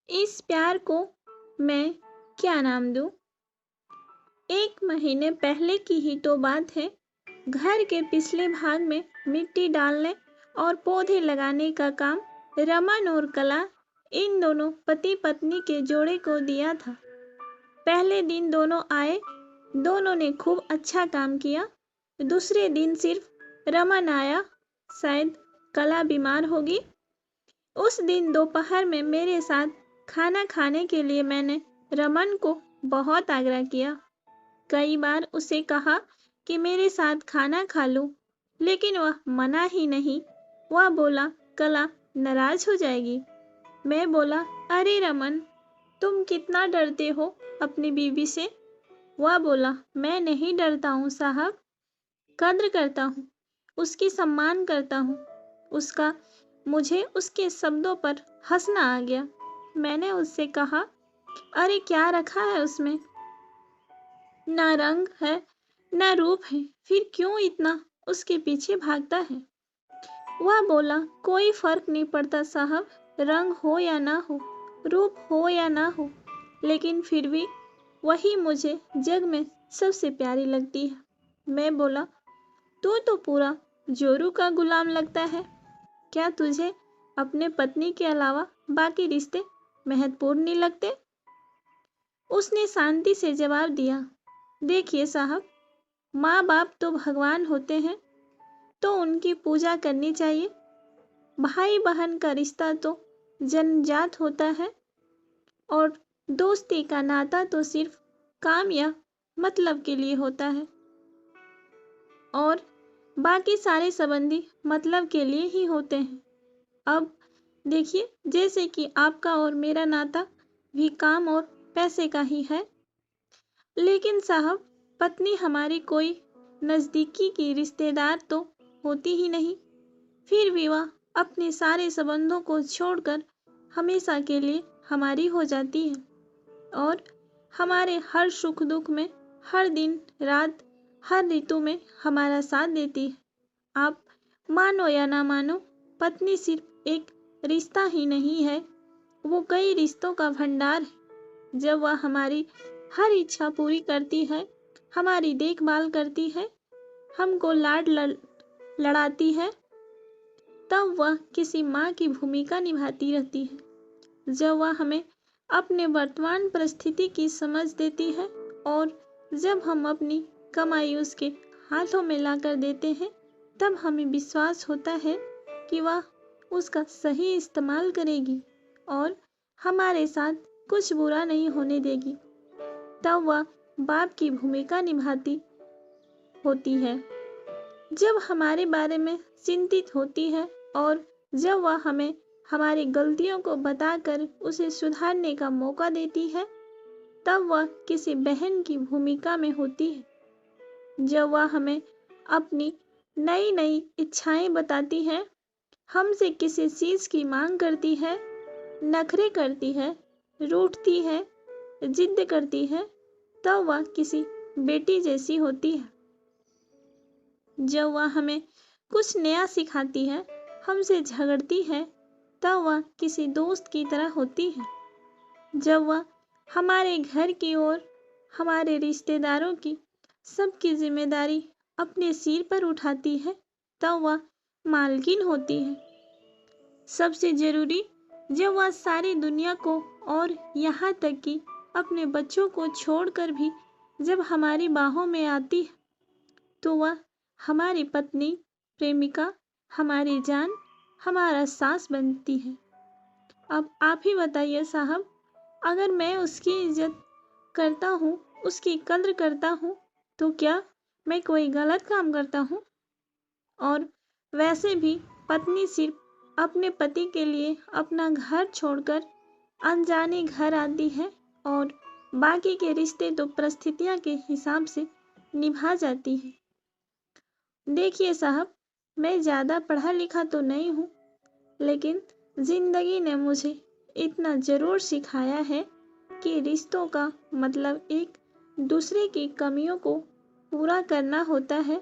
इस प्यार को मैं क्या नाम दूँ? 1 महीने पहले की ही तो बात है। घर के पिछले भाग में मिट्टी डालने और पौधे लगाने का काम रमन और कला इन दोनों पति-पत्नी के जोड़े को दिया था। पहले दिन दोनों आए, दोनों ने खूब अच्छा काम किया। दूसरे दिन सिर्फ रमन आया, शायद कला बीमार होगी। उस दिन दोपहर में मेरे साथ खाना खाने के लिए मैंने रमन को बहुत आग्रह किया। कई बार उसे कहा कि मेरे साथ खाना खा लो, लेकिन वह मना ही नहीं। वह बोला, कला नाराज हो जाएगी। मैं बोला, अरे रमन, तुम कितना डरते हो अपनी बीवी से? वह बोला, मैं नहीं डरता हूँ साहब, कद्र करता हूँ, उसकी सम्मान करता हूँ। मुझे उसके शब्दों पर हंसना आ गया। मैंने उससे कहा, अरे क्या रखा है उसमें? ना रंग है, ना रूप है, फिर क्यों इतना उसके पीछे भागता है? वह बोला, कोई फर्क नहीं पड़ता साहब, रंग हो या ना हो, रूप हो या ना हो, लेकिन फिर भी वही मुझे जग में सबसे प्यारी लगती है। मैं बोला, तू तो पूरा जोरू का गुलाम लगता है। क्या तुझे अपने पत्नी के अलावा बाकी रिश्ते महत्वपूर्ण नहीं लगते? उसने शांति से जवाब दिया, देखिए साहब, माँ बाप तो भगवान होते हैं, तो उनकी पूजा करनी चाहिए। भाई बहन का रिश्ता तो जन्मजात होता है और दोस्ती का नाता तो सिर्फ काम या मतलब के लिए होता है और बाकी सारे संबंधी मतलब के लिए ही होते हैं। अब देखिए, जैसे कि आपका और मेरा नाता भी काम और पैसे का ही है, लेकिन साहब, पत्नी हमारी कोई नज़दीकी की रिश्तेदार तो होती ही नहीं। फिर भी वह अपने सारे संबंधों को छोड़कर हमेशा के लिए हमारी हो जाती है और हमारे हर सुख दुख में, हर दिन रात, हर ऋतु में हमारा साथ देती है। आप मानो या ना मानो, पत्नी सिर्फ एक रिश्ता ही नहीं है, वो कई रिश्तों का भंडार है। जब वह हमारी हर इच्छा पूरी करती है, हमारी देखभाल करती है, हमको लड़ाती है, तब वह किसी माँ की भूमिका निभाती रहती है। जब वह हमें अपने वर्तमान परिस्थिति की समझ देती है और जब हम अपनी कमाई उसके हाथों में लाकर देते हैं, तब हमें विश्वास होता है कि वह उसका सही इस्तेमाल करेगी और हमारे साथ कुछ बुरा नहीं होने देगी। तब वह बाप की भूमिका निभाती होती है, जब हमारे बारे में चिंतित होती है और जब वह हमें हमारी गलतियों को बताकर उसे सुधारने का मौका देती है, तब वह किसी बहन की भूमिका में होती है। जब वह हमें अपनी नई नई इच्छाएं बताती है, हमसे किसी चीज की मांग करती है, नखरे करती है, रूठती है, जिद करती है, तब वह किसी बेटी जैसी होती है। जब वह हमें कुछ नया सिखाती है, हमसे झगड़ती है, तब वह किसी दोस्त की तरह होती है। जब वह हमारे घर की और हमारे रिश्तेदारों की सबकी जिम्मेदारी अपने सिर पर उठाती है, तब वह मालकिन होती है। सबसे जरूरी, जब वह सारी दुनिया को और यहाँ तक कि अपने बच्चों को छोड़कर भी जब हमारी बाहों में आती है, तो वह हमारी पत्नी, प्रेमिका, हमारी जान, हमारा सांस बनती है। अब आप ही बताइए साहब, अगर मैं उसकी इज्जत करता हूँ, उसकी कद्र करता हूँ, तो क्या मैं कोई गलत काम करता हूँ? और वैसे भी पत्नी सिर्फ अपने पति के लिए अपना घर छोड़कर अनजाने घर आती है और बाकी के रिश्ते तो परिस्थितियों के हिसाब से निभा जाती है। देखिए साहब, मैं ज़्यादा पढ़ा लिखा तो नहीं हूँ, लेकिन ज़िंदगी ने मुझे इतना ज़रूर सिखाया है कि रिश्तों का मतलब एक दूसरे की कमियों को पूरा करना होता है।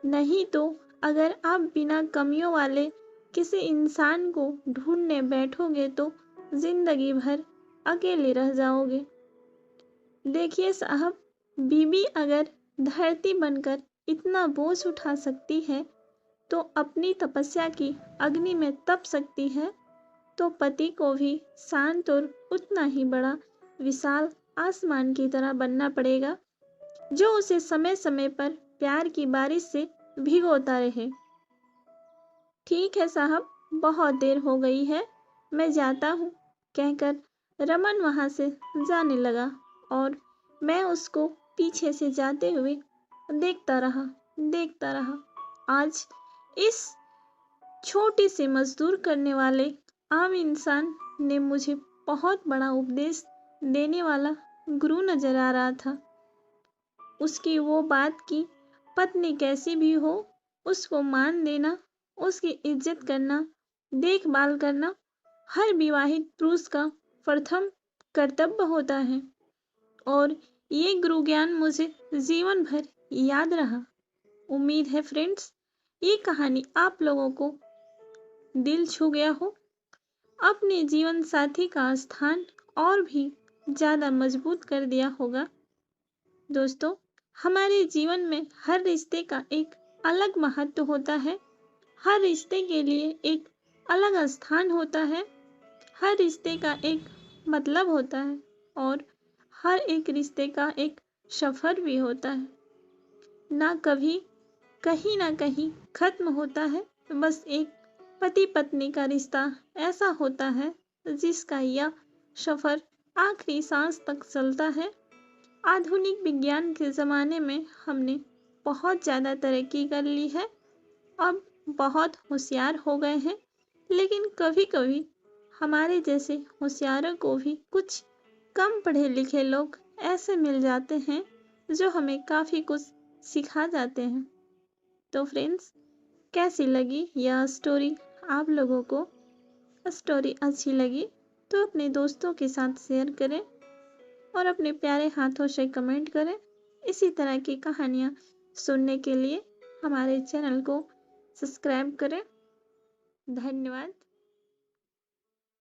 नहीं तो अगर आप बिना कमियों वाले किसी इंसान को ढूंढने बैठोगे तो जिंदगी भर अकेले रह जाओगे। देखिए साहब, बीवी अगर धरती बनकर इतना बोझ उठा सकती है तो अपनी तपस्या की अग्नि में तप सकती है, तो पति को भी शांत और उतना ही बड़ा विशाल आसमान की तरह बनना पड़ेगा, जो उसे समय समय पर प्यार की बारिश से भिगोता रहे। ठीक है साहब, बहुत देर हो गई है, मैं जाता हूँ, कहकर रमन वहां से जाने लगा और मैं उसको पीछे से जाते हुए देखता रहा। आज इस छोटी सी मजदूर करने वाले आम इंसान ने मुझे बहुत बड़ा उपदेश देने वाला गुरु नजर आ रहा था। उसकी वो बात की पत्नी कैसी भी हो, उसको मान देना, उसकी इज्जत करना, देखभाल करना हर विवाहित पुरुष का प्रथम कर्तव्य होता है। और ये गुरु ज्ञान मुझे जीवन भर याद रहा। उम्मीद है फ्रेंड्स, ये कहानी आप लोगों को दिल छू गया हो, अपने जीवन साथी का स्थान और भी ज़्यादा मजबूत कर दिया होगा। दोस्तों, हमारे जीवन में हर रिश्ते का एक अलग महत्व होता है, हर रिश्ते के लिए एक अलग स्थान होता है, हर रिश्ते का एक मतलब होता है और हर एक रिश्ते का एक सफर भी होता है। ना कभी कहीं ना कहीं खत्म होता है, बस एक पति पत्नी का रिश्ता ऐसा होता है जिसका यह सफर आखिरी सांस तक चलता है। आधुनिक विज्ञान के ज़माने में हमने बहुत ज़्यादा तरक्की कर ली है, अब बहुत होशियार हो गए हैं, लेकिन कभी कभी हमारे जैसे होशियारों को भी कुछ कम पढ़े लिखे लोग ऐसे मिल जाते हैं जो हमें काफ़ी कुछ सिखा जाते हैं। तो फ्रेंड्स, कैसी लगी यह स्टोरी? आप लोगों को स्टोरी अच्छी लगी तो अपने दोस्तों के साथ शेयर करें और अपने प्यारे हाथों से कमेंट करें। इसी तरह की कहानियाँ सुनने के लिए हमारे चैनल को सब्सक्राइब करें। धन्यवाद।